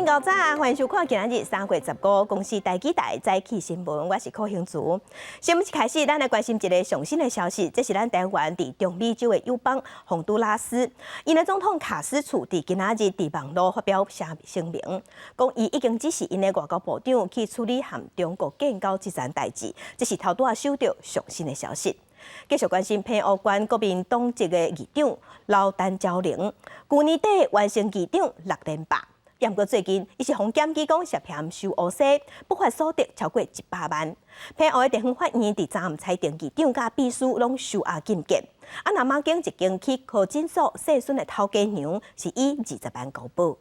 明早早，欢迎收看今日3月15公司台记台早起新闻，我是柯兴竹。新闻一开始，咱来关心一个上新的消息，这是咱台湾伫中美洲的友邦洪都拉斯，因的总统卡斯楚伫今仔日伫网络发表声明，讲伊已经指示因的外交部长去处理和中国建交这件代志，这是头拄仔收到上新的消息。继续关心澎湖县国民党籍的议长刘丹昭玲，去年底完成议长6连霸。不过最近，伊是被检举讲涉嫌收乌西，不法所得超过100万。澎湖的地方法院伫昨暗裁定议长甲秘书拢收押禁见。若马经一间去考诊所细孙的头家娘，是以20万交保。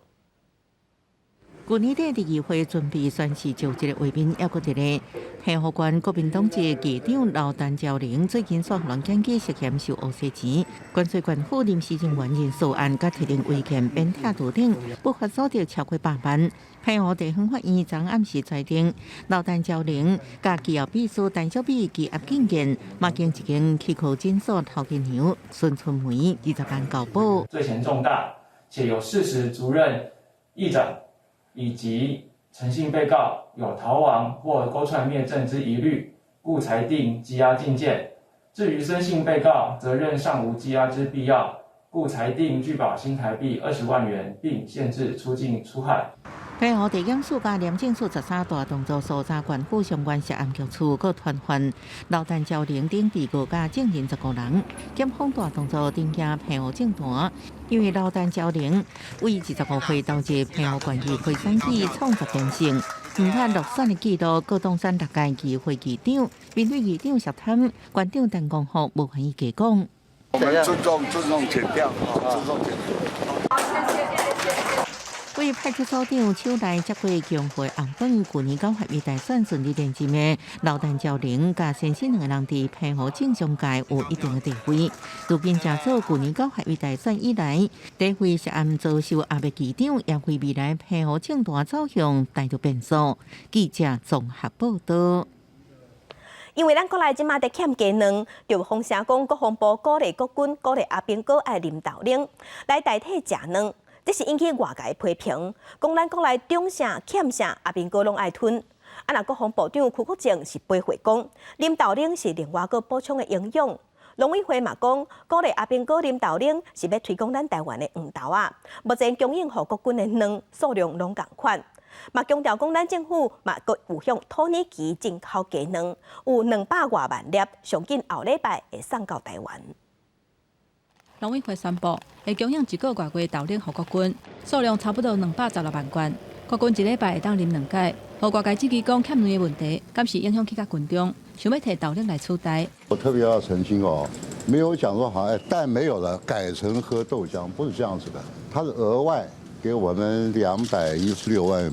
去年底伫议会准备宣誓就职的画面，还佫伫咧澎湖县国民党籍议长刘丹昭玲最近所人检举涉嫌收乌西钱，关税县府临时人员人事案，甲提令违建变拆图等，不法所得超过100万。澎湖地方法院昨暗时裁定，刘丹昭玲甲其后秘书陈小美羁押禁见，马经一间去考诊所头家娘孙春梅20万交保。罪嫌重大，且有事实足认议长以及诚信被告有逃亡或勾串灭证之疑虑，故裁定羁押禁见。至于孙姓被告，则认尚无羁押之必要，故裁定拒保新台币20万元，并限制出境出海。澎湖地检署甲廉政署13大动作搜查县府相关涉案局处，佮传唤刘丹昭玲等被告甲证人15人，检方大动作定下澎湖政坛，因为刘丹昭玲为25岁投入澎湖县议会选举创造连胜，唔但落选的记录，各当选6届议会议长，面对议长涉贪，县长陈光福无愿意加讲。我们尊重填票，尊重填票。为派出所长手内接过强会红本，去年9月大选顺利连任的刘丹昭玲甲先生2个人伫澎湖政商界有一定的地位。如今正做去年9月大选以来，第一回涉案遭受压迫议长，也为未来澎湖政坛走向带着变数。记者综合报道。因为咱国内即马在欠鸡卵，就风声讲国防部鼓励国军、鼓励阿兵哥爱啉豆奶来代替食卵。这是引起外界批评，讲咱国内中啥欠啥，阿兵哥拢爱吞。若国防部长邱国正是批回讲，啉豆奶是另外个补充的营养。农委会嘛讲，鼓励阿兵哥啉豆奶是要推广咱台湾的黄豆啊。目前供应予国军的卵数量拢共款，嘛强调讲咱政府嘛阁有向土耳其进口鸡卵，有200多万粒，上紧后礼拜会送到台湾。农委会宣布，会供应1个月的豆奶予国军，数量差不多216万罐。国军1礼拜会当啉2届。互外界质疑讲欠卵的问题，敢是影响去到群众，想要摕豆奶来取代？我特别要澄清哦，没有讲说好，蛋没有了，改成喝豆浆，不是这样子的，它是额外给我们216万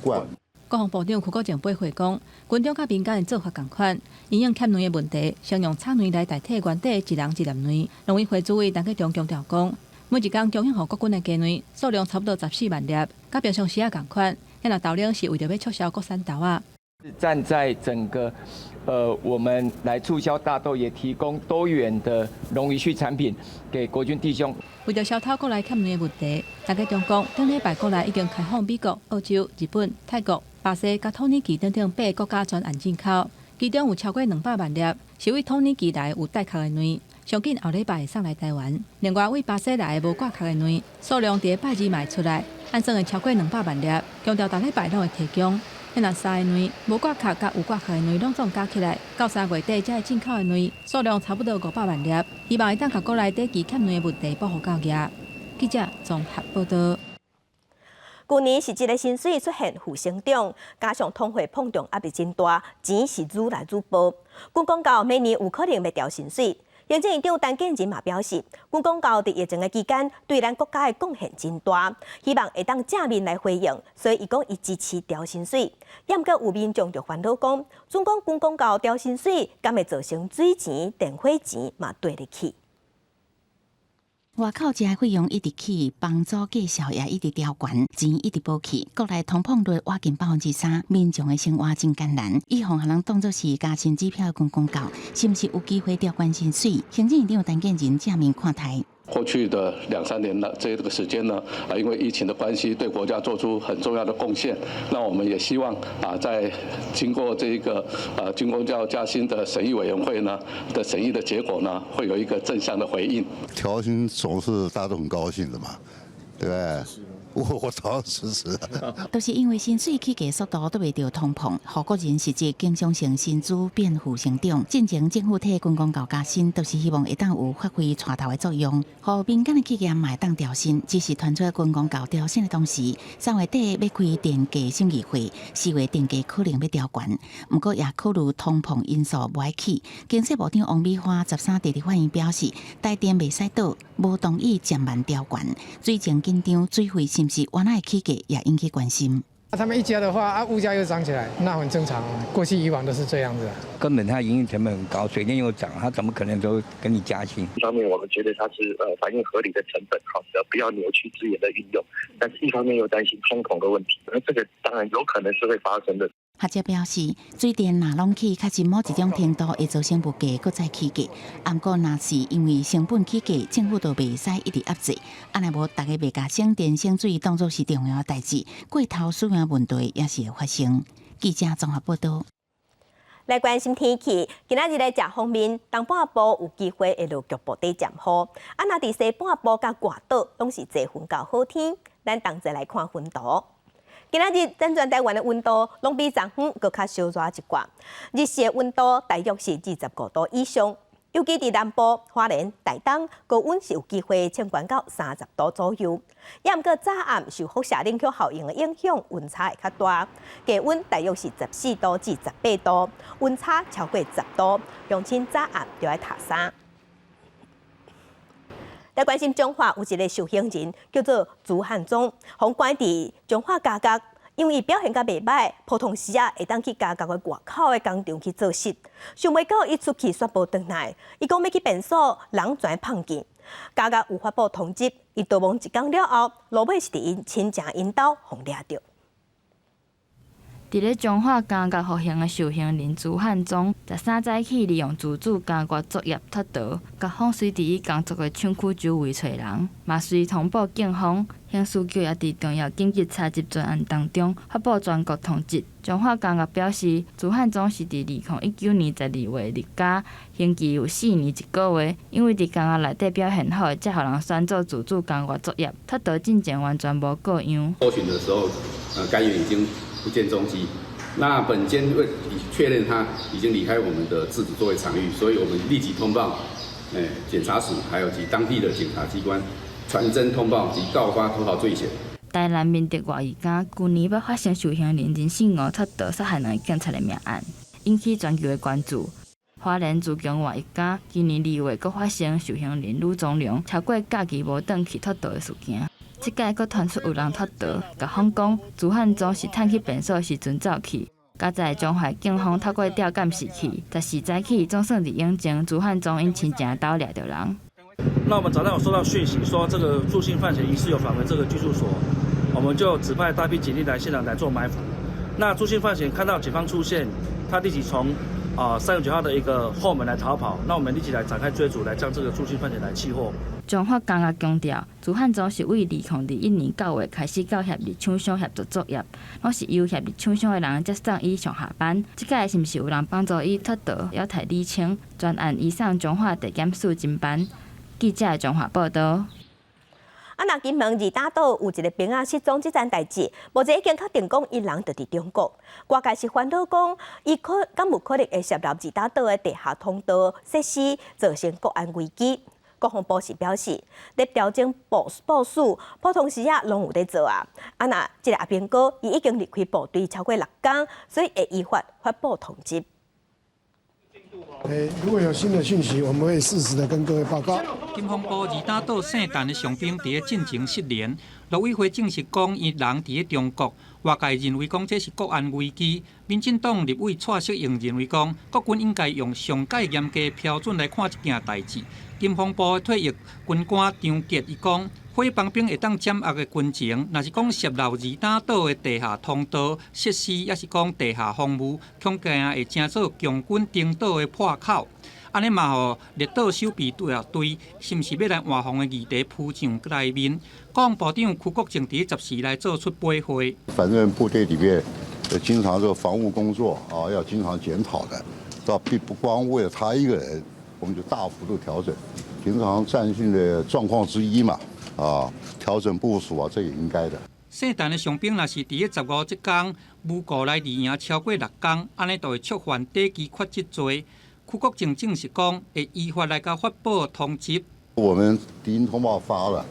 罐。国防部长邱国正批回讲，军中甲民间的做法共款，因应欠卵的问题，想用产卵来代替原底一人一粒卵。农委会主委陈吉中强调讲，每一天供应予国军的鸡卵数量差不多14万粒，甲平常时啊共款。那豆奶是为着要促销国产豆啊。站在整个我们来促销大豆，也提供多元的农渔畜产品给国军弟兄。为着消透国内欠卵的问题，陈吉中讲，顶礼拜国内已经开放美国、澳洲、日本、泰国、巴西、甲土耳其等8个国家专案进口，其中有超过200万粒是为土耳其来有带壳的卵，上紧后礼拜会送来台湾。另外为巴西来的无挂壳的卵，数量伫拜二卖出来，按算会超过200万粒，强调逐礼拜拢会提供。那3个卵无挂壳甲有挂壳的卵拢总加起来，到3月底才会进口的卵数量差不多500万粒，希望会当甲国内短期欠卵的问题保护到业。记者综合报道。去年是一个薪水出现负成长，加上通货膨胀压力真大，钱是愈来愈薄。军公告明年有可能要调薪水。行政院长陈建仁嘛表示，军公告伫疫情的期间对咱国家的贡献真大，希望会当正面来回应，所以伊讲伊支持调薪水。也毋过有民众就烦恼讲，总讲军公告调薪水，敢会造成水钱、电火钱嘛对得起。外口食的费用一直起，房租价数也一直调悬，钱一直无去。国内通膨率挖近3%，民众的生活真艰难。以互人当作是加薪支票的公告，是毋是有机会调悬薪水？行政院长陈建仁正面看待。过去的2-3年的这个时间呢，因为疫情的关系，对国家做出很重要的贡献。那我们也希望在经过这个军公教加薪的审议委员会呢的审议的结果呢，会有一个正向的回应。调薪总是大家都很高兴的嘛，对不对？我早要辞职了。都是因为薪水起价速度都未到通膨，互个人实际经常性薪资变负成长。进前政府替军公教加薪，都是希望会当有发挥带头的作用，互民间的企业嘛会当调薪。只是传出军公教调薪的同时，3月底要开电价审议会，4月电价可能要调悬。不过也考虑通膨因素无爱起。经济部长王美花13日反应表示，台电未使倒，无同意渐慢调悬。水情紧张，水费是不是原来的起价也引起关心。他们一加的话，物价又涨起来，那很正常啊。过去以往都是这样子。根本它营运成本很高，水电又涨，它怎么可能都跟你加薪？一方面我们觉得它是反映合理的成本，好，不要扭曲资源的运用，但是一方面又担心通膨的问题，那这个当然有可能是会发生的。学者表示，水电若拢起，确实某一种程度会造成物价搁再起价。不过，若是因为成本起价，政府就袂使一直压制。安尼无，大家袂把省电省水当作是重要的代志，过头使用问题也是会发生。记者综合报道。来关心天气，今仔日来食方面，东半部有机会会落局部地渐雨，若伫西半部甲外岛拢是多云到好天。咱同齐来看温度。今仔日整全台湾的温度拢比昨昏搁较稍热一寡，日时的温度大约是25度以上，尤其伫南部、花莲、台东，高温是有机会升悬到30度左右。也毋过早暗受辐射冷却效应的影响，温差会较大，低温大约是14度至18度，温差超过10度，乡亲早暗就要晒衫。来关心彰化有一个受刑人叫做朱汉忠，被关伫彰化家角，因为伊表现甲袂歹，普通时会当去家角的外口的工厂去做事。想袂到伊出去煞无回来，伊讲要去便所，人全碰见。家角有发布通缉，伊逃亡1天了后，落尾是伫因亲情因兜互抓着。伫咧彰化家角服刑的受刑人朱汉忠，13早起利用自主家园作业脱逃，甲方随伫伊工作的厂区周围找人，嘛随通报警方。刑事局也伫重要紧急查缉专案当中发布全国通缉。彰化家角表示，朱汉忠是伫2019年12月入家，刑期有4年1个月，因为伫家园内底表现好，才互人选做自主家园作业，脱逃进前完全无过样。搜寻的时候，该员已经不见踪迹。那本监为确认他已经离开我们的自主作业场域，所以我们立即通报检察署，还有及当地的检察机关，传真通报及告发投逃罪嫌。台南民德外一家去年要发生受刑人人性误脱逃杀害两个警察的命案，引起全球的关注。花莲自强外一家今年2月阁发生受刑人吕宗良超过假期无转去脱逃的事件。即届阁传出有人脱逃，甲方讲朱汉忠是趁去便所时阵走去。加在彰化警方透过吊监视器，14早起总算伫永靖朱汉忠因亲情兜掠着人。那我们早上有收到讯息说这个助兴犯嫌疑是有返回这个居住所，我们就指派大批警力来现场来做埋伏。那助兴犯嫌看到警方出现，他立即从369号的一个后门来逃跑，那我们立即来展开追逐，来将这个助兴犯嫌来缉获。彰化家角强调，朱汉忠是为2021年9月开始到协力厂商协助作业，拢是由协力厂商的人接送伊上下班。即届是毋是有人帮助伊脱逃，要待厘清。专案移送彰化地检署侦办。记者的彰化报道。那金门二大岛有一个兵仔失踪这件代志，目前已经确定讲伊人就伫中国。外界是烦恼讲，伊敢有可能会涉入二大岛的地下通道设施，造成国安危机。国防部是表示，咧调整部署，普通时拢有咧做啊。那这个阿兵哥，伊已经离开部队超过6天，所以会依法发布通缉。如果有新的讯息，我们会适时的跟各位报告。金防部二大岛圣诞的伤兵伫咧进前失联，陆委会证实讲伊人伫咧中国，外界认为讲这是国安危机。民进党立委蔡适应认为讲，国军应该用上界严格标准来看这件代志。金防部的退役军官张杰伊讲，伙帮兵会当掌握的军情，若是讲涉入二大岛的地下通道设施，也是讲地下防务，恐惊会成做强军登岛的破口。安尼嘛，互列岛守备队是毋是要来换防的议题铺上内面？国防部长邱国正伫10时来做出背会。反正部队里面经常这个防务工作啊，要经常检讨的，倒并不光为了他一个人，我们就大幅度调整。平常战训的状况之一嘛，啊，调整部署啊，这也应该的。圣诞的伤兵若是伫15这天无故来离营超过6天，安尼就会触犯短期缺职罪。邱国正证实讲，会依法来甲发布通缉。我们敌营通报发了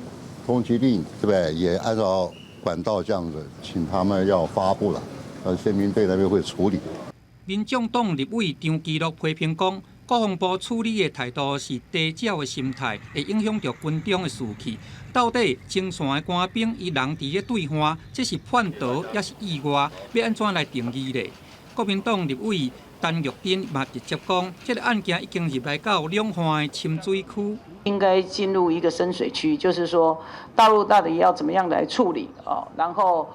通缉令，对不对？也按照管道这样子，请他们要发布了，宪兵队那边会处理。民众党立委张基乐批评讲，国防部处理的态度是低调的心态，会影响到军中的士气。到底前线的官兵与人伫咧对换，这是叛逃也是意外，要安怎来定义呢？国民党立委陈玉珍嘛直接讲，这个案件已经入来到两岸的深水区，应该进入一个深水区，就是说大陆到底要怎么样来处理啊？然后。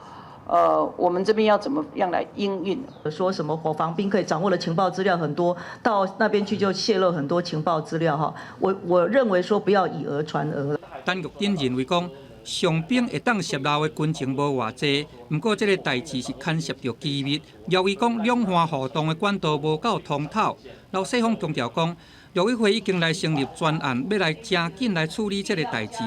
我们这边要怎么样来应运？说什么国防兵可以掌握的情报资料很多，到那边去就泄露很多情报资料哈。我认为说不要以讹传讹。陈玉珍认为讲，伤兵会当泄露的军情无偌济，不过这个代志是牵涉到机密，由于讲两岸互动的管道无够通透。老西方强调讲，陆委会已经来成立专案，要来真紧来处理这个代志。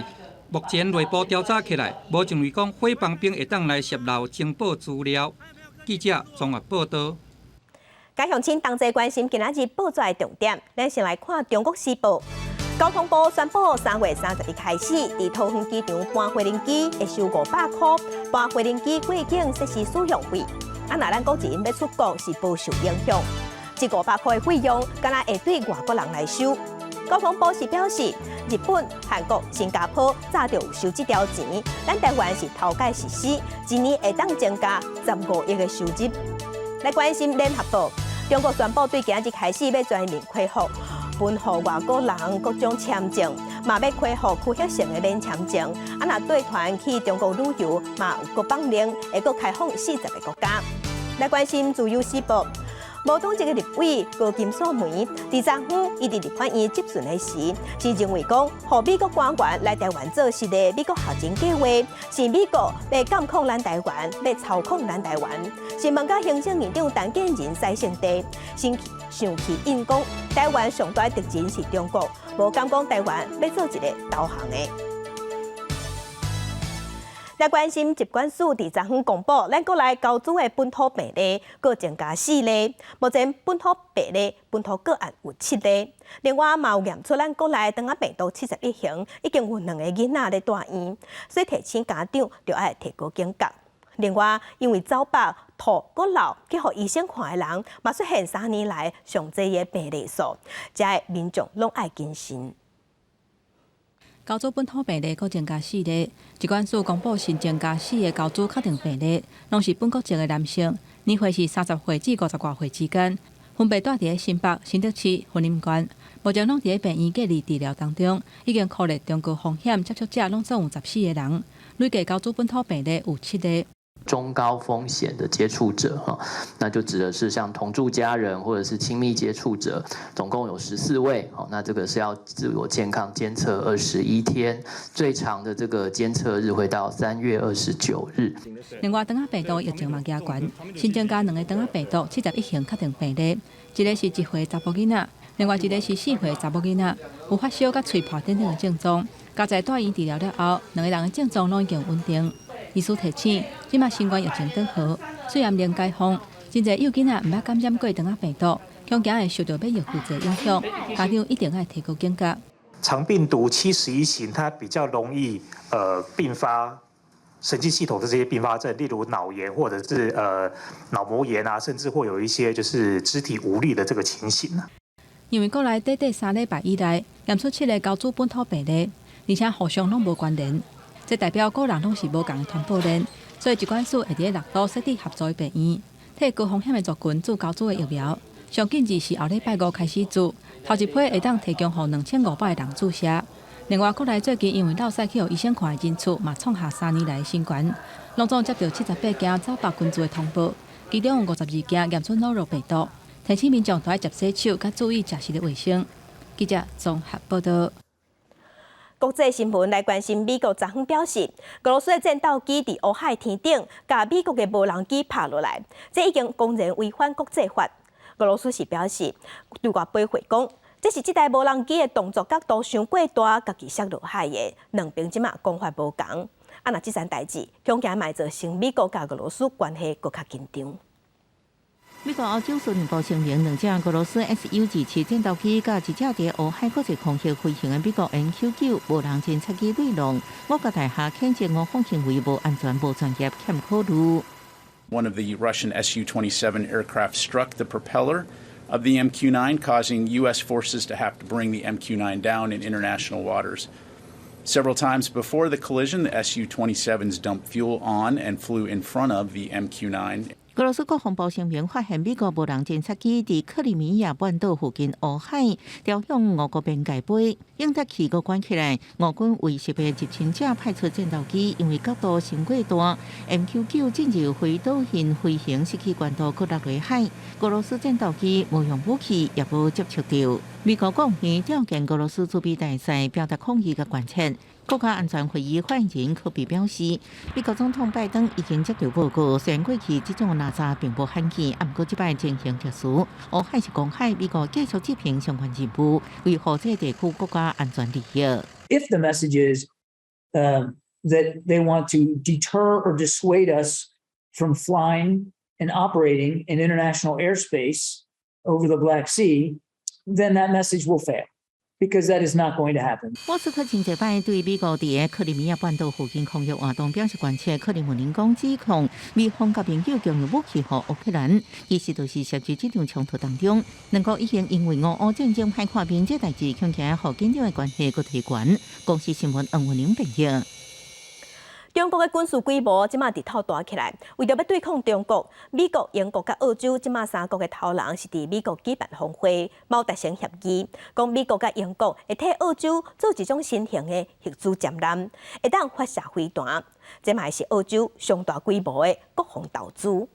目前内部调查起来，无认为讲诽谤兵会当来泄露情报资料。记者综合报道。加乡亲同齐关心今仔日报纸的重点，咱先来看《中国时报》。交通部宣布，3月30日开始，伫桃园机场搬货轮机会收500块，搬货轮机过境设施使用费。若咱国人要出国是不受影响。这500块的费用，敢若会对外国人来收。交通部是表示，日本、韩国、新加坡早就有收这条钱，咱台湾是头届实施，一年会当增加15亿的收入。来关心联合报，中国宣布对今日开始要全面恢复分予外国人各种签证，嘛要恢复区域性的免签证。若对团去中国旅游，嘛有国邦令会阁开放40个国家。来关心自由时报。无党籍的立委高金素梅，伫昨昏伊伫立法院质询的时，是认为讲，互美国官员来台湾做事的美国校情计划，是美国要监控咱台湾，要操控咱台湾。新闻甲行政院长陈建仁再现地，上去因讲，台湾上大敌人是中国，无敢讲台湾要做一个导航的。来关心疾管署伫昨昏公布，咱国内交组的本土病例各增加4例，目前本土病例、本土个案有7例。另外，嘛有验出咱国内肠仔病毒71型，已经有2个囡仔咧住院，所以提醒家长就要提高警觉。另外，因为走百、吐、骨流去互医生看的人，嘛出现3年来上济的病例数，遮的民众拢爱谨慎。交组本土病例各增加4例，疾管署公布新增加4个交组确定病例，拢是本国籍的男性，年岁是30岁至50多岁之间，分别住伫新北、新竹市、云林县，目前拢伫病院隔离治疗当中，已经确认中高风险接触者拢总有14个人，累计交组本土病例有7例。中高风险的接触者哈，那就指的是像同住家人或者是亲密接触者，总共有14位。好，那这个是要自我健康监测21天，最长的这个监测日会到3月29日。另外，肠仔病毒疫情嘛加悬，新增加2个肠仔病毒71型确定病例，一个是1岁查甫囡仔，另外一个是4岁查某囡仔，有发烧、甲嘴破等等的症状。加在住院治疗了后，2个人的症状拢已经稳定。医师提醒，即马新冠疫情缓和，虽然零解封，真侪幼囡仔毋捌感染过肠仔病毒，恐惊会受到免疫负载影响，家长一定要提高警觉。肠病毒71型，它比较容易并发神经系统的这些并发症，例如脑炎或者是脑膜炎啊，甚至会有一些就是肢体无力的这个情形啊。因为国内短3礼拜以来验出7个交组本土病例，而且互相拢无关联。这代表个人拢是无共的传播链，所以疾管署会伫6都设置合作的病院，替高风险的族群注交组的疫苗。上紧是后礼拜5开始注，头一批会当提供予2500个人注射。另外，国内最近因为落屎去互医生看的人次嘛创下3年来的新高，拢总接到78件走百群组的通报，其中有52件验出诺如病毒。提醒民众都要接洗手，甲注意食食的卫生。记者综合报道。国际新闻来关心，美国昨昏表示，俄罗斯的战斗机伫乌海天顶，甲美国的无人机拍落来，这已经公然违反国际法。俄罗斯是表示，对外飞回讲，这是这台无人机的动作角度伤过大，家己摔落海的。两边即马讲法无同。若这件代志，恐惊嘛造成美国甲俄罗斯关系更较紧张。美国欧洲宣布声明，两架俄罗斯 Su-27战斗机甲一架伫乌海国际空域飞行的美国 MQ-9无人侦察机内容，我国大厦谴责我方行为无安全、无专业、欠考虑。One of the Russian Su-27 aircraft struck the propeller of the MQ-9, causing U.S. forces to have to bring the MQ-9 down in international waters. Several times before the collision, the Su-27s dumped fuel on and flew in front of the MQ-9. 俄罗斯国防部声明，发现美国无人侦察机伫克里米亚半岛附近乌海朝向俄国边界飞，应答器个关起来。俄军为识别入侵者派出战斗机，因为角度伤过大 ，MQ-9进入回导型飞行失去关度，搁落落海。俄罗斯战斗机无用武器，也无接触到。美国国务院召见俄罗斯驻美大使，表达抗议甲关切。国家安全会议发言人科比表示，美国总统拜登已经接到报告，虽然过去这种哪吒并不罕见，不过这摆情形特殊。乌海是公海，美国继续执行相关任务，维护这地区国家安全利益。If the message is that they want to deter or dissuade us from flying and operating in international airspace over the Black Sea, then that message will fail. Because that is not going to happen. 莫斯科前一摆对美国伫克里米亚半岛附近空域活动表示关切。克里姆林宫指控美方甲盟友共用武器予乌克兰，其实就是涉及这场冲突当中，两国已经因为俄乌战争歹看边这代志，恐惊互紧张的关系搁提悬。公司新闻黄文玲报道。中国的军事规模即马日头大起来，为着要对抗中国，美国、英国甲澳洲即马三国的头人是伫美国举办峰会，冇达成协议，讲美国甲英国会替澳洲做一种新型的核子舰舰，会当发射飞弹，这嘛是澳洲上大规模的国防投资。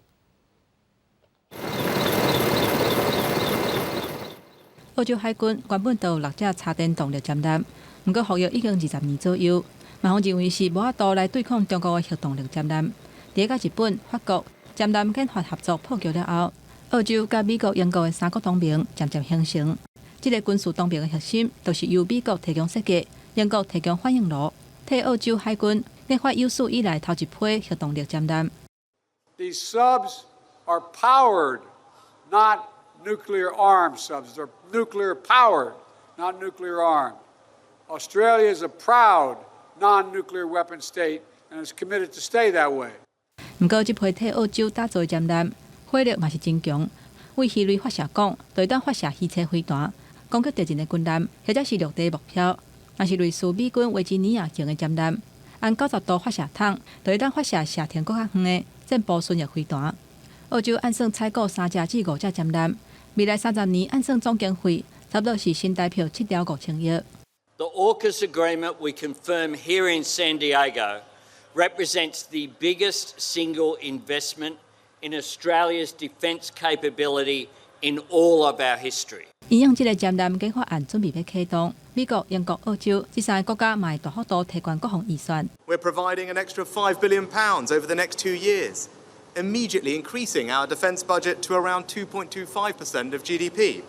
澳洲海军原本就有6架插电动力舰舰，不过服役已经20年左右。马方认为是无法度来对抗中国的核动力舰舰。伫甲日本、法国舰舰建发合作破局了后，澳洲甲美国、英国的三国同盟渐渐形成。这个军事同盟的核心，就是由美国提供设计，英国提供反应炉，替澳洲海军研发有史以来头一批核动力舰舰。These subs are powered, not nuclear armed subs. They're nuclear powered, not nuclear armed. Australia is a proud non-nuclear weapon state and is committed to stay that way. 不过，这批替澳洲打造的舰舰火力嘛是真强，为鱼雷发射管，就会当发射汽车飞弹，攻击敌人的军舰或者是陆地目标。若是类似美军维吉尼亚型的舰舰，按90度发射筒，就会当发射射程更较远的战步巡弋飞弹。澳洲按算采购3架至5架舰舰，未来30年按算总经费差不多是新台币7兆5千亿。The AUKUS agreement we confirm here in San Diego represents the biggest single investment in Australia's defence capability in all of our history. 因应这个舰舰计划案准备要启动，美国、英国、澳洲这3个国家嘛会大幅度提高国防预算。We're providing an extra £5 billion over the next 2 years, immediately increasing our defence budget to around 2.25% of GDP.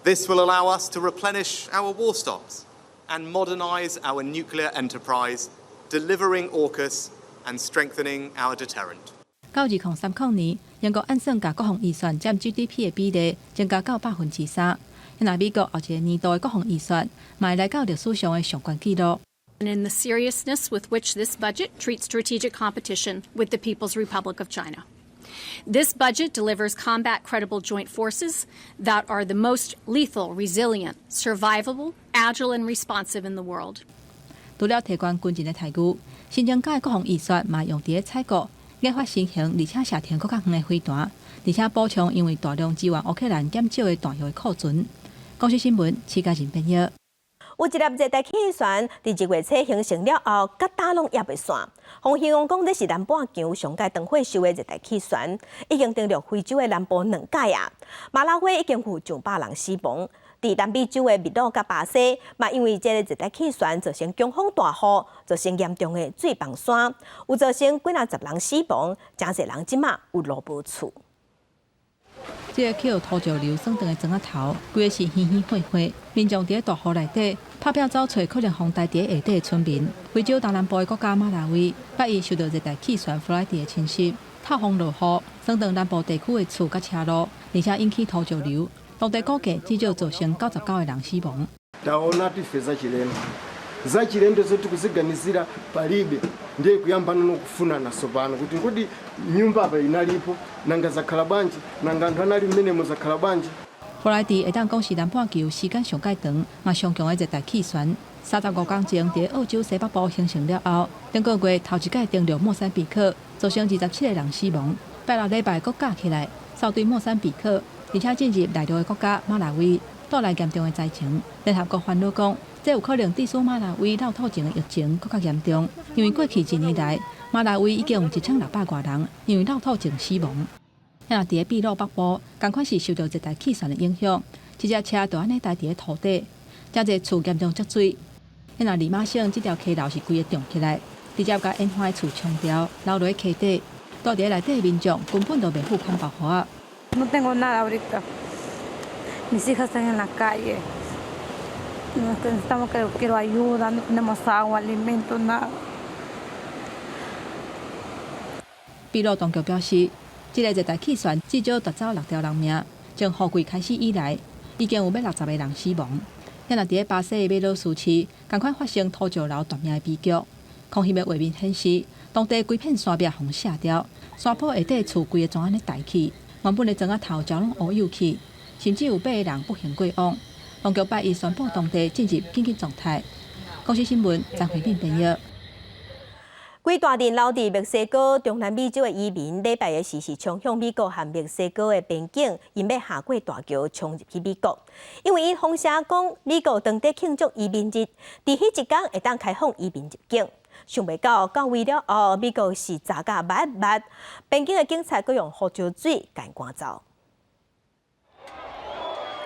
This will allow us to replenish our war stocks and modernise our nuclear enterprise, delivering AUKUS and strengthening our deterrent. 到2030年，英国按算甲国防预算占 GDP 的比例增加到3%。那美国后一个年度的国防预算，嘛会来到历史上的上悬纪录。And in the seriousness with which this budget treats strategic competition with the People's Republic of China. This budget delivers combat credible joint forces that are the most lethal, resilient, survivable, agile, and responsive in the world. 除了提高军人的待遇，新增加的国防预算嘛用伫采购、研发新型而且射程更较远的飞弹，而且补充因为大量支援乌克兰减少的弹药的库存。公司新闻，徐家人编译。有一粒热带气旋伫1月初形成了后，甲打拢也袂散。风气王讲，这是南半球上届长火烧的热带气旋，已经登陆非洲的南部2届啊。马拉维已经有900人死亡，伫南美洲的秘鲁甲巴西，嘛因为这个热带气旋造成强风大雨，造成严重的水崩山，有造成几10人死亡，真侪人即马有路无厝。这个去土石流算长的庄仔头，规个是烟烟火火，民众伫大雨内底拍拼找找可能风台伫下底的村民。非洲东南部的国家马拉维8日受到热带气旋弗莱迪的侵袭，透风落雨，算长南部地区的厝甲车路，而且引起土石流。当地估计至少造成99个人死亡。zachilendo zote kuziganisira palibe ndiye kuyamba nokufunana sopano kuti kodi nyumba apa inalipo nanga zakhala bwanji nanga anthu anali mmenemo zakhala bwanji。弗莱迪会当讲是南半球时间上介长、嘛上强的热带气旋。35天前伫澳洲西北部形成了后，顶个月头一届登陆莫桑比克，造成27个人死亡。拜六礼拜搁架起来，扫对莫桑比克，而且进入内陆的国家马拉维，带来严重的灾情。联合国烦恼讲，这有可能致使马拉维落土前的疫情更加严重，因为过去1年来，马拉维已经有1600多人因为落土前死亡。遐若伫秘鲁北部，同款是受到热带气旋的影响，一只车就安尼待伫咧土底，真侪厝严重积水。遐若利马省这条溪流是规个涨起来，直接甲烟花的厝冲掉，流落溪底。住伫内底的民众根本就袂付看爆花。No tengo nada ahorita. Mis hijas están en la calle. Necesitamos que quiero ayuda, no tenemos agua, alimento, nada. 秘鲁当局表示，这个热带气旋至少夺走6条人命，从雨季开始以来，已经有60个人死亡。遐若伫咧巴西的美罗斯市，同款发生土石流断命的悲剧。空气的画面显示，当地规片山壁风卸掉，山坡下底厝规个庄安尼抬起，原本的庄仔头焦拢乌有去，甚至有8个人不幸过往。当局8日宣布当地进入紧急状态。公司新闻张惠敏编译。规大阵留伫墨西哥、中南美洲的移民，礼拜的时冲向美国和墨西哥的边境，因要下过大桥冲入去美国。因为伊风声讲，美国当地庆祝移民日，伫迄一天会当开放移民入境。想袂到为了后，美国是查甲密，边境的警察佫用胡椒水赶赶走。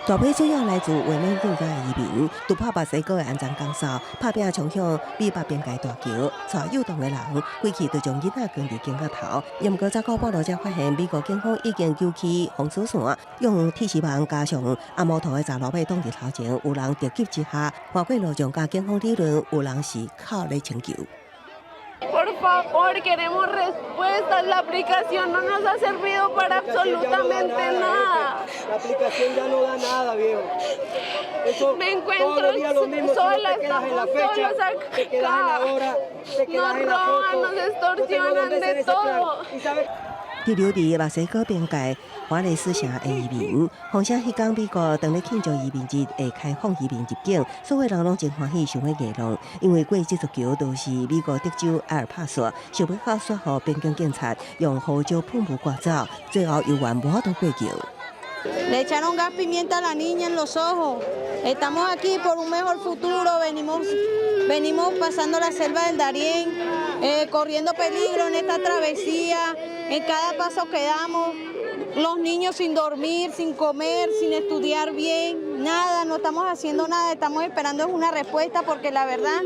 大批主要来自委内瑞拉的移民，突破墨西哥的安全岗哨，拍拼冲向美北边界大桥，带诱动的人，规气就将囡仔扛伫肩胛头。因过早到半路才发现，美国警方已经救起防止线，用铁丝网加上阿摩托的查路尾挡伫头前，有人着急之下，跨过路上甲警方理论，有人是靠咧请求。Por favor, queremos respuestas. La aplicación no nos ha servido para absolutamente nada. La aplicación ya no da nada, viejo. Me encuentro sola, estamos solos acá. Nos roban, nos extorsionan de todo. 伫留伫墨西哥边界华雷斯城的移民，风声迄天美国当咧庆祝移民日会开放移民入境，所有人拢真欢喜，想要热闹。因为过这座桥都是美国德州阿尔帕索，想要靠说服边境警察用胡椒喷雾赶走，最后又完无法度过桥。Le echaron gas pimienta a la niña en los ojos. Estamos aquí por un mejor futuro. Venimos pasando la selva del Darién, corriendo peligro en esta travesía. En cada paso que damos, los niños sin dormir, sin comer, sin estudiar bien, nada. No estamos haciendo nada. Estamos esperando una respuesta porque la verdad.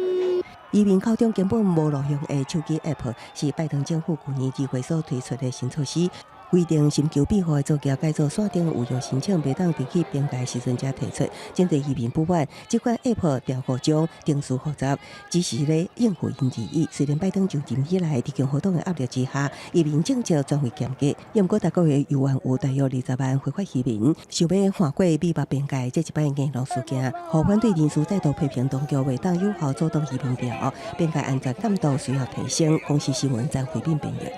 移民口中根本无路用的手机 App 是拜登政府去年2月所推出的新措施。规定寻求庇护的租客改造线顶有用申请，袂当提起边界时阵才提出。针对移民不满，这款 App 调互中定数复杂，只是咧应付因异议。虽然拜登就任以来，伫共和党的压力之下，移民政策转为严格，不过大个月又有大约20万非法移民想要跨过美墨边界，这一摆硬朗事件，互反对人士再度批评当局袂当有效阻挡移民潮，边界安全感度需要提升。公司新闻张惠敏编译。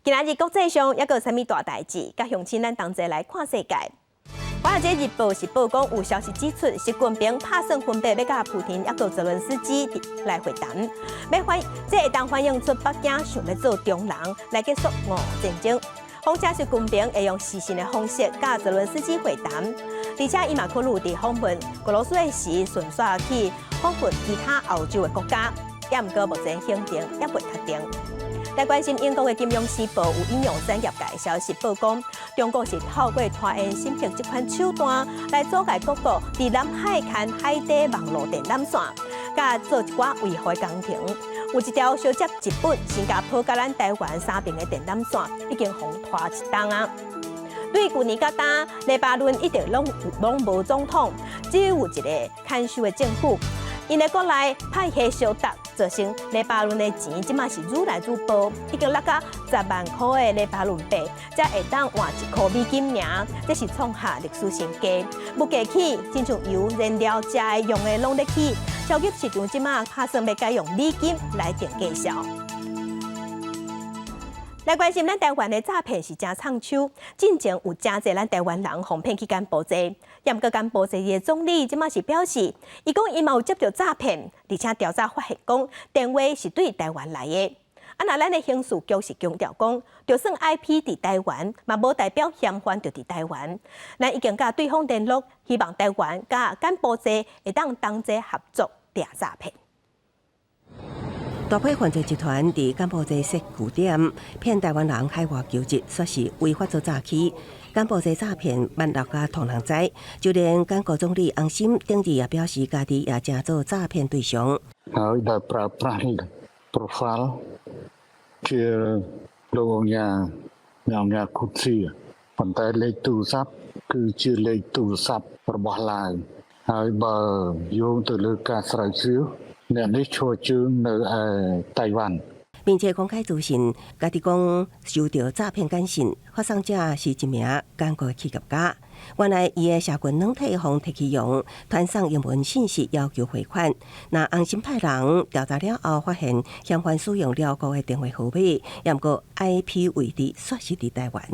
今仔日国际上还有啥物大代志？甲乡亲咱同齐来看世界。华尔街日报是报讲有消息指出，习近平拍算分别要甲普丁还有泽伦斯基来会谈，这会当反映出北京想要做中人来结束俄战争。况且习近平会用私信的方式甲泽伦斯基会谈，而且伊嘛可能伫访问俄罗斯的时顺续去访问其他欧洲的国家，也毋过目前行程也未确定。来关心英国的《金融时报》有引用产业界消息报讲，中国是透过拖延审批这款手段来阻碍各国伫南海牵海底网络电缆线，甲做一寡违法工程。有一条小接日本、新加坡甲咱台湾3边的电缆线已经互拖一冬啊。对去年到今，黎巴嫩一直拢无总统，只有一个看守的政府。因的国内派系相达，造成黎巴嫩的钱即马是愈来愈薄，已经落到10万块的黎巴嫩币，才会当换1块美金尔，这是创下历史新低。物价起，亲像油、燃料、食的用的拢在起，超级市场即马打算要改用美金来定价销。来关心咱台湾的诈骗是真畅手，进前有真侪咱台湾人被骗去柬埔寨，也毋过柬埔寨的总理即马是表示，伊讲伊嘛有接到诈骗，而且调查发现讲电话是对台湾来的。那咱的刑事局是强调讲，就算 IP 伫台湾，嘛无代表嫌犯就伫台湾。咱已经甲对方联络，希望台湾甲柬埔寨会当同齐合作抓诈骗。大批犯罪集团伫柬埔寨设据点，骗台湾人海外求职，说是违法做诈欺。柬埔寨诈骗万六甲同人知，就连柬国总理洪森顶日也表示，家己也正做诈骗对象。ហើយដែលប្រើប្រាស់ profile ជាលោកអង្គការគូស៊ីប៉ុន្តែលេខទូរស័ព្ទគឺជាលេខទូរស័ព្ទរបស់ឡាវហើយបើយោងទៅលើការស្រាវជ្រាវអ្នកនេះឈរជើងនៅឯ台湾。并且公开资讯，家己讲收到诈骗简讯，发送者是一名柬国企业家。原来伊的社群软体互摕去用，传送英文信息要求汇款。那洪森派人调查了后，发现嫌犯使用了个的电话号码，也毋过 IP 位置确实伫台湾。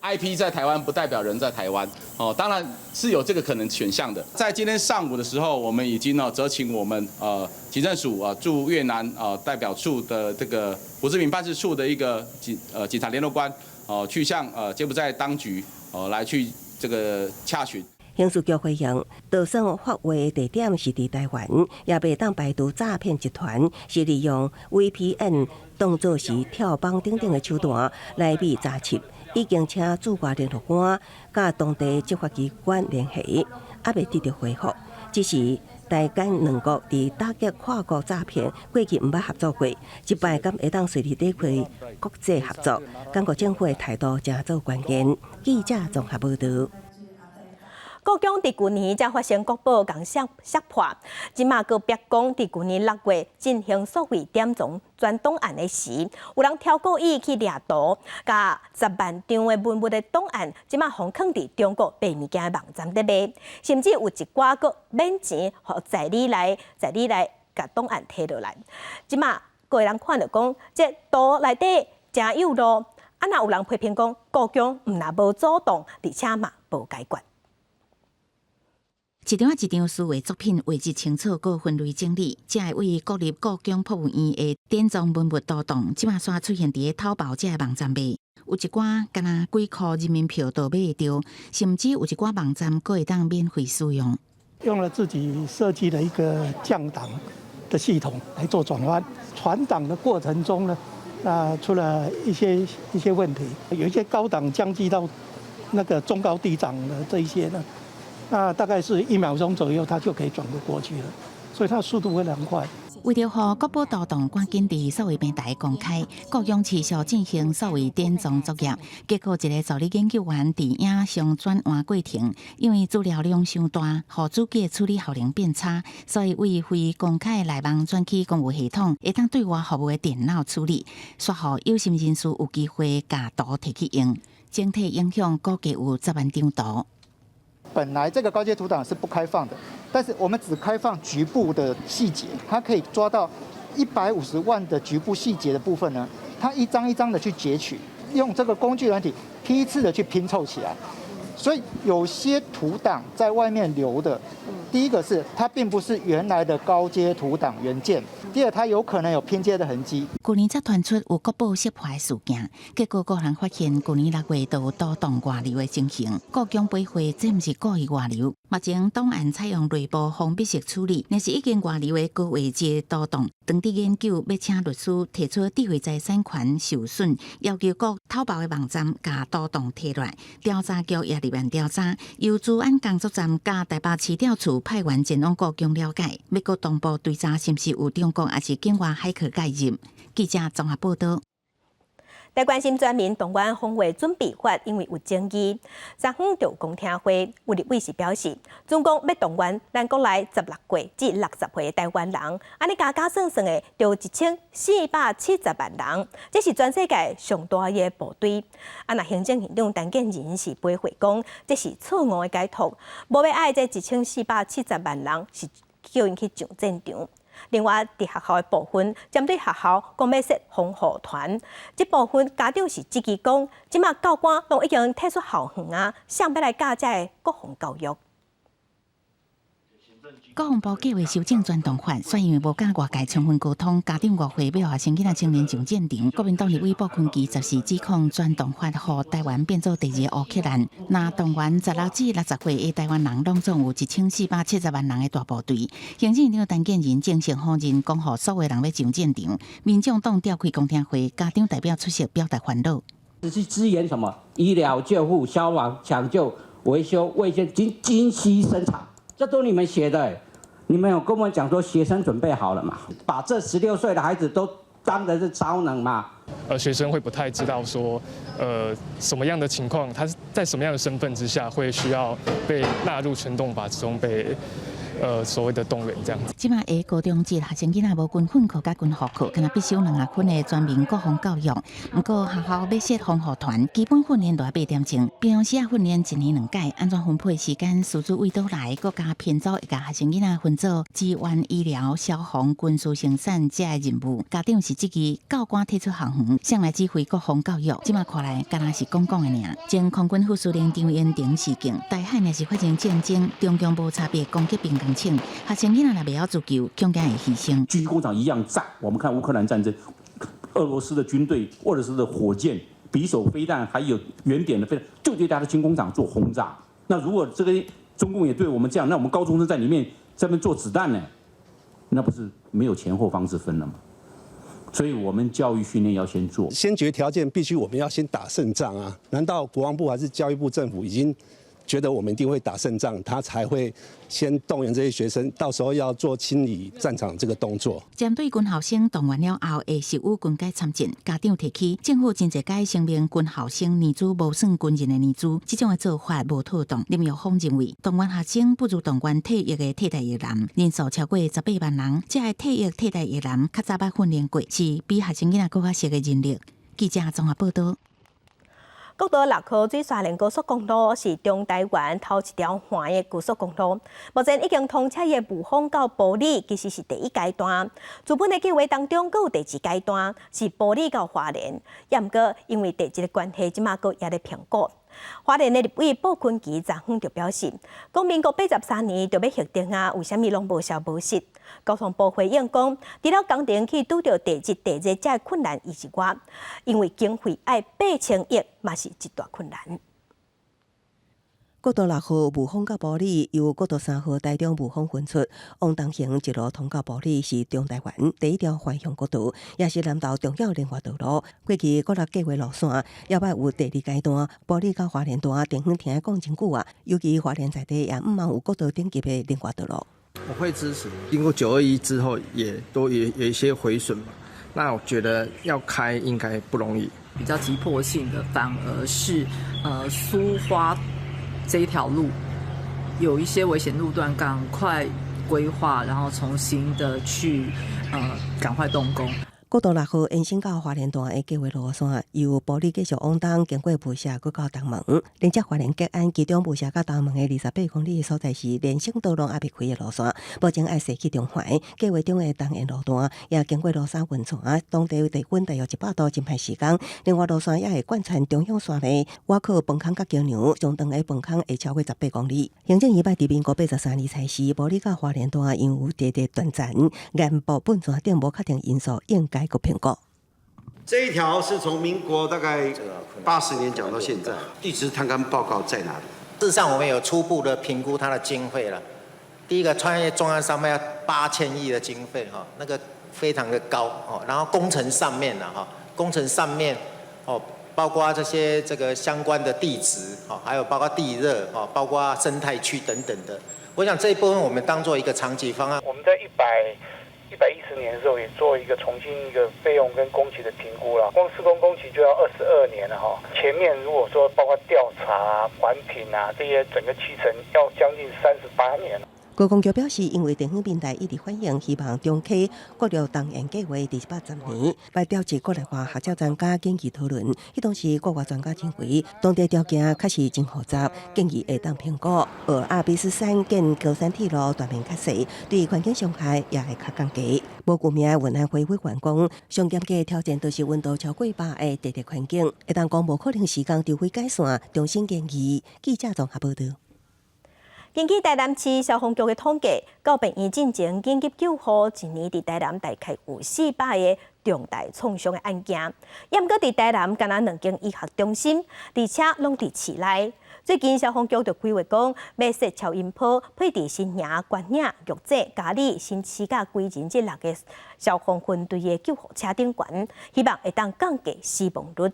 IP 在台湾不代表人在台湾哦，当然是有这个可能选项的。在今天上午的时候，我们已经责请我们警政署驻越南代表处的这个胡志明办事处的一个警察联络官去向柬埔寨当局来去这个洽询。刑事局回应，就算发话地点是伫台湾，也袂当排除诈骗集团是利用 VPN 当作是跳帮等等的手段来避诈欺。已经请驻外联络官甲当地执法机关联系，还未得到回复。只是台柬两国伫打击跨国诈骗，过去毋捌合作过，一摆敢会当随时展开国际合作。柬国政府的态度真做关键。记者综合报道。国疆伫去年才发生国宝共识破，即马阁逼讲伫去年6月进行所谓点钟转档案的时，有人挑故意去掠夺，甲10万张的文物的档案，即马放放伫中国卖物件的网站咧卖，甚至有一寡阁免钱，互在你来甲档案摕落来。即马个人看到讲，这图内底真有路，若有人批评讲，国疆毋但无主动，而且嘛无解决。一张一张思维作品画质清楚，各分类整理，才会为国立国疆博物院的典藏文物图档，即马煞出现伫淘宝这网站卖。有一寡敢若几块人民票都买得到，甚至有一寡网站阁会当免费使用。用了自己设计的一个降档的系统来做转换，传档的过程中呢，出了一些问题，有一些高档降低到那个中高低档的这一些呢。大概是1秒钟左右，它就可以转过去了，所以它速度非常快。为了让国宝图档赶紧伫所谓平台公开，国疆持续进行所谓典藏作业。结果，一个助理研究员伫影像转换过程，因为资料量伤大，互主机处理效能变差，所以为非公开内网转去公务系统，会当对外服务的电脑处理，说互有心人士有机会甲图摕去用，整体影响估计有10万张图。本来这个高阶图档是不开放的，但是我们只开放局部的细节，它可以抓到150万的局部细节的部分呢，它一张一张的去截取，用这个工具软体批次的去拼凑起来。所以有些图档在外面留的，第一个是它并不是原来的高阶图档原件，第二它有可能有拼接的痕迹。去年才传出有国宝失破的事件，结果个人发现去年6月就有图档外流的情形。国疆赔回这毋是故意外流，目前档案采用内部封闭式处理，若是已经外流的高位阶图档，当地研究要请律师提出智慧财产权受损，要求各投保的网站甲多动提落来。调查局也立案调查，由治安工作站甲台北市调处派员前往故宫了解，要各同步追查是毋是有中国还是境外骇客介入。记者综合报道。在关心全民动员防卫准备法，因为有争议，昨昏就公听会，有立委是表示，总共要动员咱国内16岁至60岁的台湾人，安尼加算的就1470万人，这是全世界上大的部队。若行政院长陈建仁是回回讲，这是错误的解读，无要爱这1470万人是叫因去上战场。另外，伫学校的部分，针对学校讲要设防护团，这部分家长是积极讲，即马教官拢已经退出校园啊，想要来教这个国防教育。国防部计划修正专动法，却因为无甲外界充分沟通，家长误会要学生囡仔青年上战场。国民党立委鲍昆基则是指控专动法，互台湾变做第2个乌克兰。那动员16至60岁的台湾人，拢总有1470万人的大部队。行政院长陈建仁正式否认，讲互所有人要上战场。民众党召开公听会，家长代表出席表达烦恼。只是支援什么医疗救护、消防抢救、维修、卫生、精细生产。这都你们写的，你们有跟我们讲说学生准备好了嘛？把这16岁的孩子都当的是超能嘛？学生会不太知道说，什么样的情况，他是在什么样的身份之下会需要被纳入全动法之中被。所谓的动员这样子。即马下高中节学生囡仔无军训课甲军服课，敢若必修2学分的全民国防教育。不过学校要设防护团，基本训练就要8点钟，平常时啊训练1年2届，安怎分配时间？师资位倒来，国家编组会甲学生囡仔分组支援医疗、消防、军事生产这个任务。家长是积极，教官退出校园，向来指挥国防教育。即马看来，敢若是讲的尔。前空军副司令张延廷示警，台海若是发生战争，中共无差别攻击兵工厂，学生囡仔若袂晓自救，恐惊会牺牲。军工厂一样炸，我们看乌克兰战争，俄罗斯的军队、俄罗斯的火箭、匕首飞弹，还有圆点的飞弹，就对他的军工厂做轰炸。那如果这个中共也对我们这样，那我们高中生在里面这边做子弹呢，那不是没有前后方之分了吗？所以我们教育训练要先做，先决条件必须我们要先打胜仗啊！难道国防部还是教育部政府已经觉得我们一定会打胜仗，他才会先动员这些学生，到时候要做清理战场这个动作？针对军校生动员了后的实务军阶参战，家长提起政府真侪届声明军校生年资无算军人的年资，这种的做法无妥当。林玉峰认为，动员学生不如动员退役的替代役男，人数超过18万人，这个退役替代役男较早捌训练过，是比学生囡仔更较熟的人力。记者综合报道。国道6号水沙连高速公路是中台湾头一条环的高速公路，目前已经通车的雾峰到埔里，其实是第1阶段。原本的计划当中，佫有第2阶段，是埔里到花莲，也毋过因为地质的关系，即马佫也咧评估。花莲的立委鲍昆基昨昏就表示，讲民国83年就要核定啊，为虾米拢无消无息？交通部回应讲，除了工程去拄到地质地热这困难以外，因为经费要8000亿，嘛是一大困难。国道6号雾峰到埔里，由国道3号台中雾峰分出，往东行一路通到埔里是中台湾第1条环向国道，也是南投重要联华道路。过去国道计划路线要捌有第2阶段，埔里到花莲段电风亭讲真久啊，尤其花莲在地也毋茫有国道顶级的联华道路。我会支持，经过921之后，也有一些回损吧。那我觉得要开应该不容易。比较急迫性的，反而是苏花这一条路有一些危险路段，赶快规划，然后重新的去赶快动工。国道6号延伸到花莲段的计划路线，由埔里继续往东，经过雾社，佫到东门，连接花莲吉安，其中雾社到东门的28公里的所在是连省道路还未开的路线，目前要设去中环。计划中的东沿路段也经过罗山温泉，当地地温大约100度，真歹时间。另外路线也会贯穿中央山脉，外靠崩坑到桥梁，上长的崩坑会超过18公里。行政院伫民国83年采时，埔里到花莲段因有地地断层，岩部本船顶无确定因素，应该评估。这一条是从民国大概80年讲到现在，地质探勘报告在哪里？事实上，我们有初步的评估它的经费了。第一个穿越中央山脉要8000亿的经费哈，那个非常的高哦。然后工程上面呢哈，工程上面哦，包括这个相关的地质哦，还有包括地热哦，包括生态区等等的。我想这一部分我们当做一个长期方案。我们在110年的时候也做一个重新一个费用跟工期的评估了，光施工工期就要22年了哈。前面如果说包括调查、环评啊这些整个期程要将近38年。高公局表示，因为地方民代一直反映，希望中溪国立动员计划第80年来调集国内外学者专家建议讨论。迄当时国外专家认为，当地条件确实真复杂，建议会当评估。而阿比斯山建高山铁路大面较细，对环境伤害也会较降低。无顾名文安会委员讲，上严格挑战就是温度超过100的地热环境，会当讲无可能时间就会改善，重新建议。记者综合报道。根据台南市消防局的统计，到病院进前紧急救护，一年伫台南大概有400个重大创伤的案件。也毋过伫台南，敢若2间医学中心，而且拢伫市内。最近消防局就规划讲，要设超音波配伫新营、关岭、玉井、嘉义、新市甲归仁这6个消防分队的救护车顶悬，希望会当降低死亡率。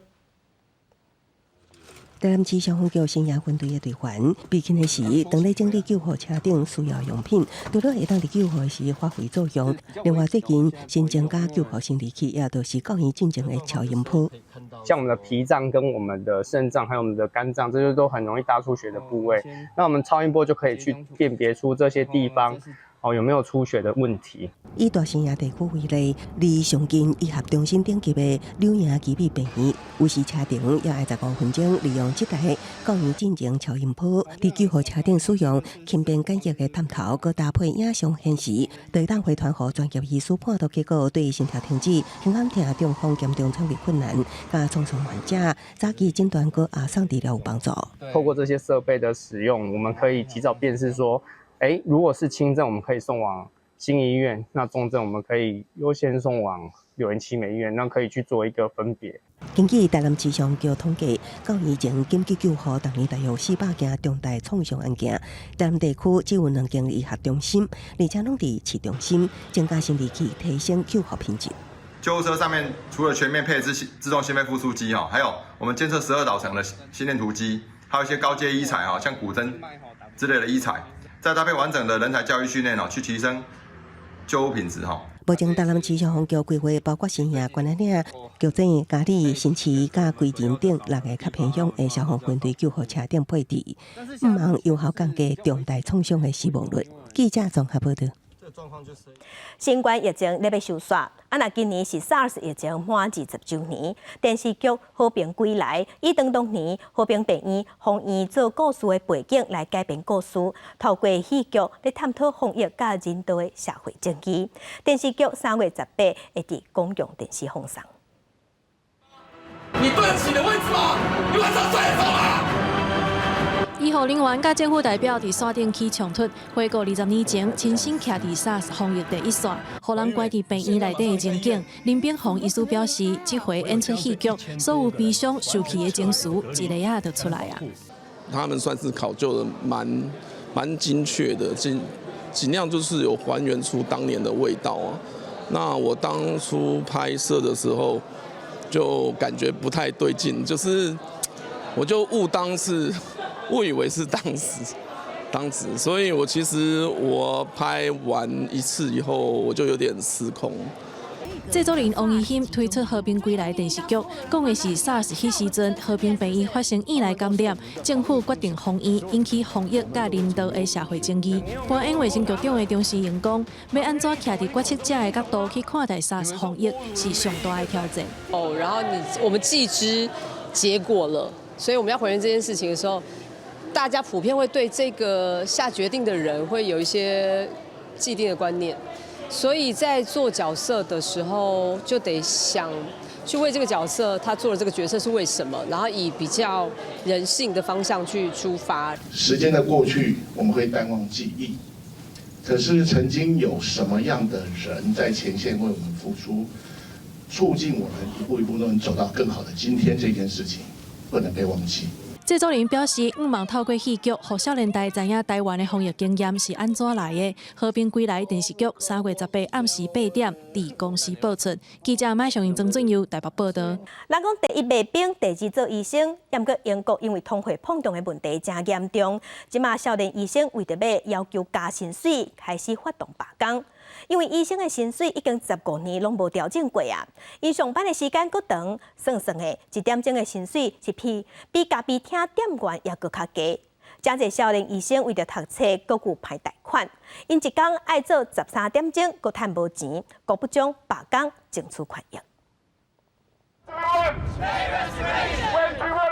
台南市消防局新营分队的队员，比起的是当咧整理救护车顶需要用品，除了会当伫救护时发挥作用，另外最近新增加救护性仪器，也就是到院进行的超音波。像我们的脾脏、跟我们的肾脏，还有我们的肝脏，这些都很容易大出血的部位。那我们超音波就可以去辨别出这些地方有没有出血的问题。以大新营地区为例，离上近医学中心顶级的柳营奇美病院，有时车顶也爱15分钟，利用这台到院进行超音波，伫救护车顶使用轻便简约的探头，佮搭配影像显示，就当回传予专业医师判读结果，对心跳停止、胸腔疼、中风严重喘气困难、加创伤患者早期诊断佮阿上治疗有帮助。透过这些设备的使用，我们可以及早辨识说，如果是轻症，我们可以送往新医院；那重症我们可以优先送往柳园奇美医院，那可以去做一个分别。根据台南市消防局统计，到以前紧急救护当年大约有400件重大创伤案件，台南地区只有2间医学中心，而且拢伫市中心，增加新仪器，提升救护品质。救护车上面除了全面配置自动心肺复苏机还有我们监测12导程的心电图机，还有一些高阶医材像骨针之类的医材。再搭配完整的人才教育训练去提升救护品质目前台南市消防局规划包括新营、关岭、玉井、嘉义、新市、甲归仁等6个较偏向的消防分队救护车顶配置，毋望有效降低重大创伤的死亡率。记者综合报道。新冠疫情咧要收煞，若今年是 SARS 疫情满20周年，电视剧《和平归来》以当年和平病院防疫做故事的背景来改编故事，透过戏剧咧探讨防疫甲人道的社会正义。电视剧3月18会伫公共电视放送。你对得起你的位置吗？你晚上睡得着吗？医护人员甲政府代表伫线顶起冲突，回顾20年前亲身徛伫 SARS 防疫第一线，互人拐伫病院内底的情景。林炳宏医师表示，这回演出戏剧，所有悲伤受气的情绪一个仔就出来啊。他们算是考究的蛮精确的，尽量就是有还原出当年的味道啊。那我当初拍摄的时候，就感觉不太对劲，就是我就误以为是当时，所以我其实拍完一次以后，我就有点失控。制作人王怡欣推出《和平归来》电视剧，讲的是 SARS 迄时阵和平病院发生意外感染，政府决定封院，引起防疫甲人道的社会争议。搬演卫生局长的钟时英讲，要安怎徛伫决策者的角度去看待 SARS 防疫是上大的挑战。然后我们既知结果了，所以我们要还原这件事情的时候，大家普遍会对这个下决定的人会有一些既定的观念。所以在做角色的时候，就得想去为这个角色他做的这个角色是为什么，然后以比较人性的方向去出发。时间的过去，我们会淡忘记忆，可是曾经有什么样的人在前线为我们付出，促进我们一步一步都能走到更好的今天，这件事情不能被忘记。制作人表示，望透过戏剧，让少年代知影台湾的防疫经验是安怎来的。和平归来电视剧3月18暗时8点伫公司播出。记者麦尚英、曾俊佑台北报道。人讲第一卖兵，第二做医生，不过英国因为通货膨胀的问题真严重，即马少年医生为着要求加薪水，开始发动罢工。因为医生的薪水已经15年拢无调整过啊，因上班的时间搁长，算的1点钟的薪水是比家己听店员也搁较低。真侪少年医生为着读册，搁有排贷款，因一工爱做13点钟，搁趁无钱，国不将罢工争取权益。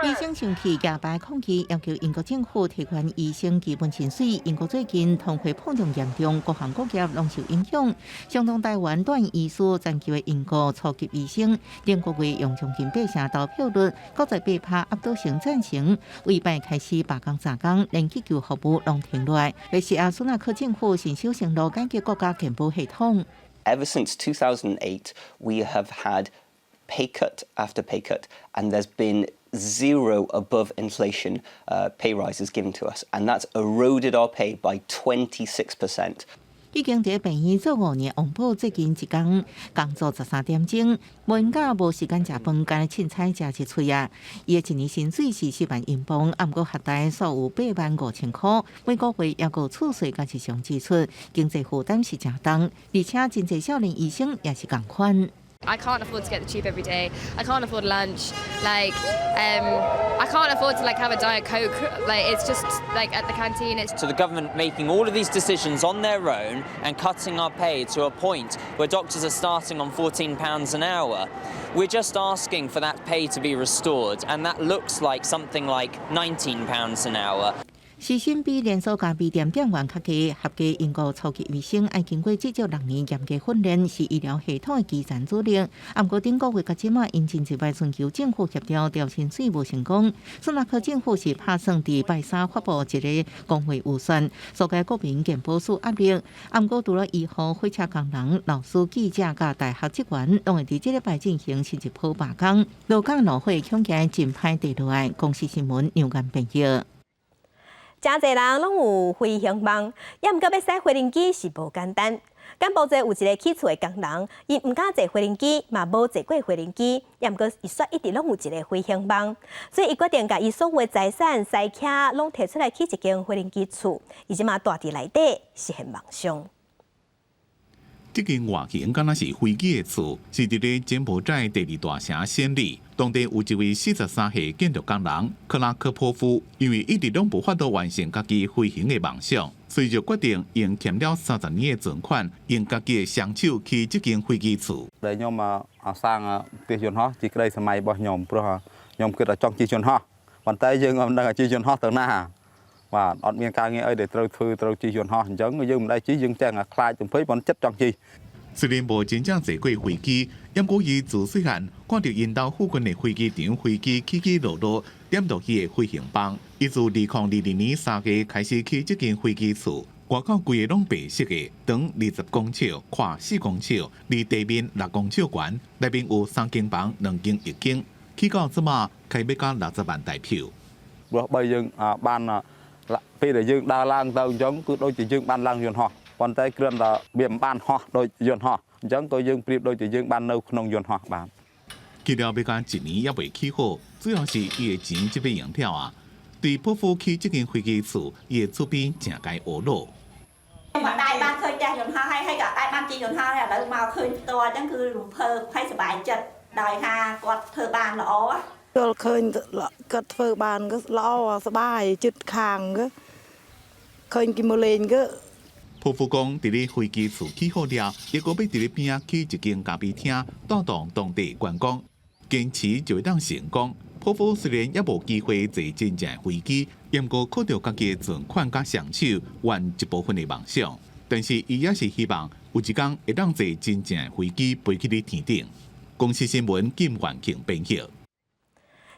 医生上去亚白抗议，要求英国政府提高医生基本薪水。英国最近通货膨胀严重，各行各业拢受影响。相当台湾短医师残疾的英国初级医生，连个月用将近80%投票率，搁在8%压倒性赞成。礼拜开始罢工查工，连急救服務拢停落來。這是蘇納克政府伸手承諾改革國家健保系統。Ever since 2008, we have had pay cut after pay cut, and there's been zero above inflation pay rises given to us, and that's eroded our pay by 26%. 已經在病院做5年，王寶最近一工工作13點鐘，無假無時間食飯，干凊彩食一喙啊！伊的一年薪水是4萬英鎊，按過學貸所有85000塊，每個月也個儲稅加日常支出，經濟負擔是真重，而且真濟少年醫生也是同款。I can't afford to get the tube every day. I can't afford lunch. I can't afford to have a Diet Coke. It's just at the canteen. So the government making all of these decisions on their own and cutting our pay to a point where doctors are starting on £14 an hour. We're just asking for that pay to be restored, and that looks like something like £19 an hour. 時薪比連鎖咖啡店店員較低，合計英國初級醫生要經過至少6年嚴格訓練，是醫療系統的基層主力。不過頂個月到即馬，因真一擺尋求政府協調調薪水無成功。蘇納克政府是打算在拜三發布一個工會預算，所該國民健保署壓力。不過除了醫護、火車工人、老師、記者甲大學職員，攏會在這禮拜進行新一波罷工。勞工勞會恐驚真歹地落來。公視新聞楊眼報道。真濟人攏有飛行夢，也毋過要駛飛輪機是無簡單。柬埔寨有一個起厝的工人，伊毋敢坐飛輪機，嘛無坐過飛輪機，也毋過伊說一直攏有一個飛行夢，所以伊決定把伊所有的財產、西徛攏摕出來起一間飛輪機厝，伊即馬住佇內底實現夢想。這間外形敢若是飛機的厝，是佇咧柬埔寨第2大城暹粒。當地有一位43歲建築工人克拉克波夫，因為一直攏無法度完成家己飛行的夢想，所以就決定用欠了30年的存款，用家己的雙手起這間飛機厝。ដែលខ្ញុំសាងផ្ទះយន្តហោះជាក្តីសម័យរបស់ខ្ញុំព្រោះខ្ញុំគិតថាចង់ជិះយន្តហោះប៉ុន្តែយើងមិនដឹងថាជិះយន្តហោះទៅណាបាទអត់មានការងារអីដែលត្រូវធ្វើត្រូវជិះយន្តហោះអញ្ចឹងយើងមិនដែលជិះយើងទាំងខ្លាចទំភ័យប៉ុន្តែចិត្តចង់ជិះ 雖然無真正坐過飛機，不過伊自細漢看到因兜附近的飛機場飛機起起落落，點到伊的飛行棒。伊自2022年3月開始起這間飛機厝，外口規個攏白色的，長20公尺，寬4公尺，離地面6公尺懸，內面有3間房、2間浴間。起到即馬開要加60萬台票。ព្រោះបើយើងបានពេលដែលយើងដើរឡើងទៅអញ្ចឹងគឺដូចជាយើងបានឡើងយន្តហោះ ប៉ុន្តែគ្រាន់តែវាមិនបានហោះដូចយន្តហោះអញ្ចឹងក៏យើងប្រៀបដូចជាយើងបាននៅក្នុងយន្តហោះបានគិត要講1年也未起好主要是伊的錢這邊用掉啊對波夫起這間飛機厝伊的厝邊正該學路ខ្ញុំដែរបានឃើញតែយន្តហោះហើយក៏ដែរបានជិះយន្តហោះហើយឥឡូវមកឃើញផ្ទាល់អញ្ចឹងគឺរំភើបហើយសប្បាយចិត្តដោយថាគាត់ធ្វើបានល្អគាត់ឃើញគាត់ធ្វើបានក៏ល្អសប្បាយចិត្តខាងក៏ឃើញគេមកលេងក៏ 波夫講，伫咧飛機厝起好了，亦個要伫咧邊起一間咖啡廳，帶動當地觀光，堅持就會當成功。波夫雖然也無機會坐真正飛機，不過靠着家己的存款甲雙手完一部分的夢想，但是伊也是希望有一天會當坐真正飛機飛去咧天頂。公視新聞金環境編輯。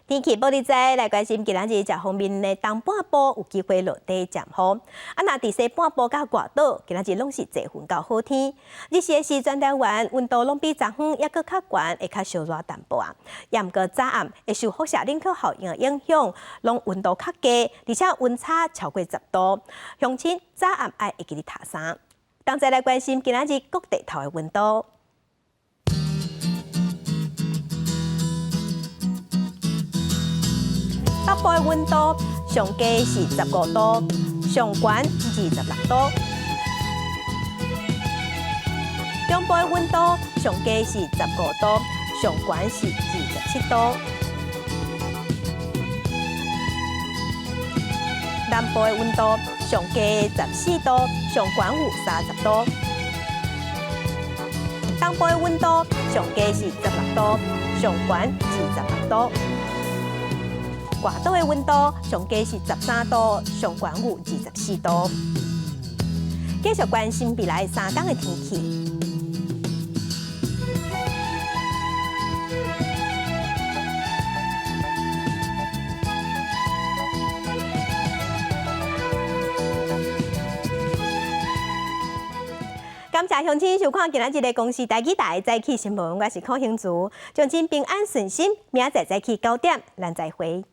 天气报你知，来关心今仔日这方面的东半部有机会落地渐雨，那伫西半部甲外岛，今仔日拢是侪云到好天。日时是全台湾温度拢比昨昏还佫较悬，会较烧热淡薄啊。也毋过早暗会受辐射冷却效应的影响，拢温度较低，而且温差超过10度。乡亲早暗爱会记得晒衫。同齐来关心今仔日各地头的温度。北部的温度上低是15度，上悬26度；中部的温度上低是15度，上悬是27度；南部的温度上低14度，上悬有30度；东部的温度上低是16度，上悬28度。外岛的温度上低是13度，上悬有24度。继续关心未来3天的天气。感谢乡亲收看今仔日的公视台语台早起新闻，我是柯兴竹，将请平安顺心，明仔载早起9点，咱再会。